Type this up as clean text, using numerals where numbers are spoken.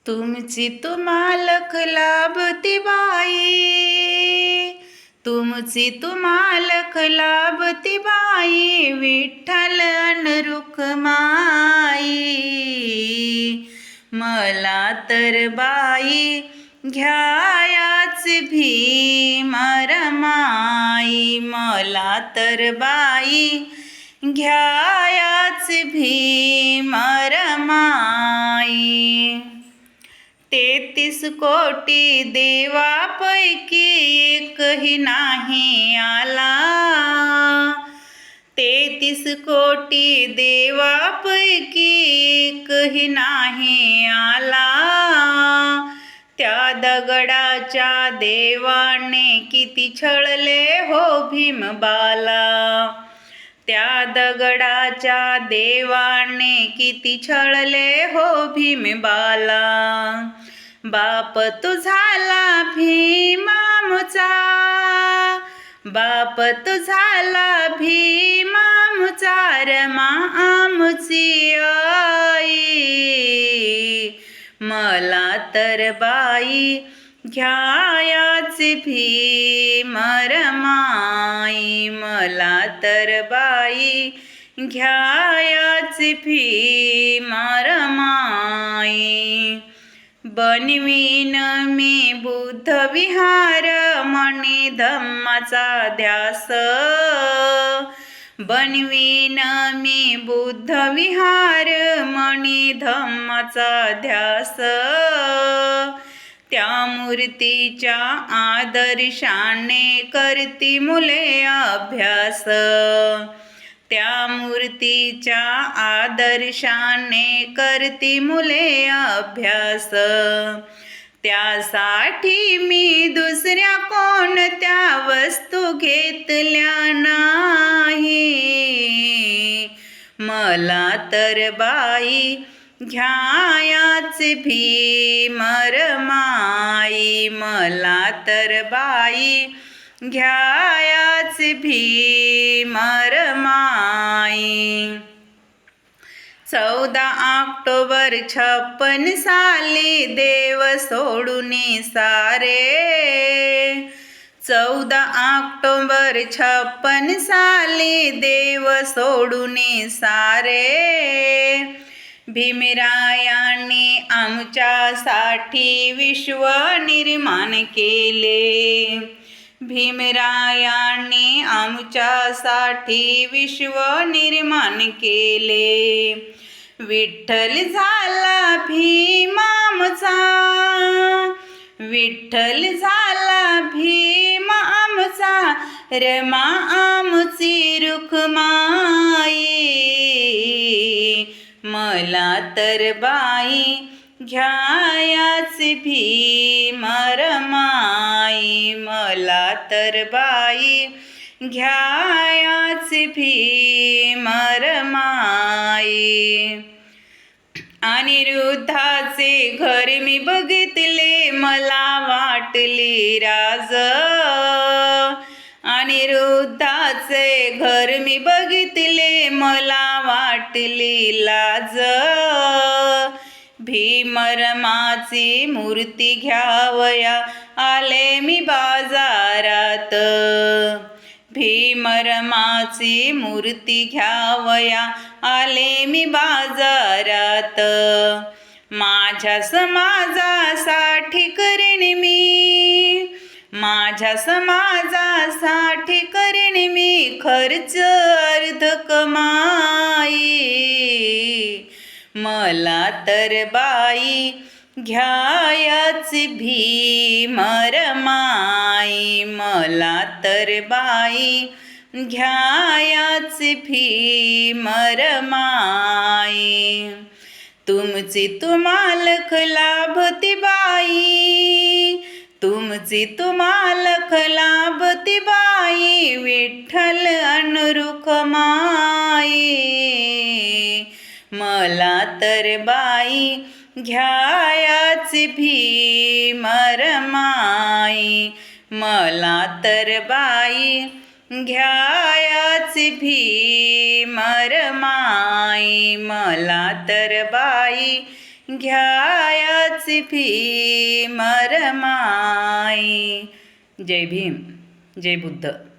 तुमची तुम्हालक लाभती बाई, तुमची तुम्हालक लाभती बाई, विठ्ठल अन रुक्माई. मला तर बाई घ्यायाच भीम रमाई, मला तर बाई घ्यायाच भीम रमाई. 33 कोटी देवापैकी एकही नाही आला, 33 कोटी देवापैकी एकही नाही आला. त्या दगडाच्या देवाने किती छळले हो भीमबाला, त्या दगडाच्या देवाने किती छळले हो भीमबाला. बाप तू झाला भीम आमचा, बाप तू झाला भीम आमचा, रमा आमची आई. मला तर बाई घ्यायाच भीम रमाई, मला तर बाई घ्यायाच भीम रमाई. बनवीन मी बुद्ध विहार मणी धम्माचा ध्यास, बनवीन मी बुद्ध विहार मणी धम्माचा ध्यास. त्या मूर्तीच्या आदर्शाने करती मुले अभ्यास, त्या मूर्तीच्या आदर्शाने करती मुले अभ्यास. त्यासाठी मी दुसऱ्या कोणत्या वस्तू घेतल्या नाही, मला तर बाई घ्यायाच भीम रमाई, मला तर बाई घ्यायाच भीम रमाई. 14 ऑक्टोबर 56 साली देव सोडून सारे, 14 ऑक्टोबर 56 साली देव सोडून सारे. भीमरायांनी आमच्यासाठी विश्व निर्माण केले, भीमरायांनी आमच्यासाठी विश्व निर्माण केले. विठ्ठल झाला भीम आमचा, विठ्ठल झाला भीम आमचा, रमा आमची रुक्माई. मला तर बाई घ्यायाच भीम रमाई, मला तर बाई घ्यायाच भीम रमाई. अनिरुद्धाचे घर मी बघितले मला वाटले राज, अनिरुद्धाचे घर मी बघितले मला वाटले लाज. भीमरमाची मूर्ती घ्यावया आले मी बाजारात, भीमरमाची मूर्ती घ्यावया आले मी बाजारात. माझ्या समाजासाठी करेन मी, माझ्या समाजासाठी करेन मी खर्च अर्ध कमाई. मला तर बाई घ्यायाच भीम रमाई, मला तर बाई घ्यायाच भीम रमाई. तुमची तुम्हालक लाभती बाई, तुमची तुम्हालक लाभती बाई, विठ्ठल अन रुक्माई. मला तर बाई घ्यायाच भीम रमाई, मला तर बाई घ्यायाच भीम रमाई, मला तर बाई घ्यायाची भीम रमाई. जय भीम, जय बुद्ध.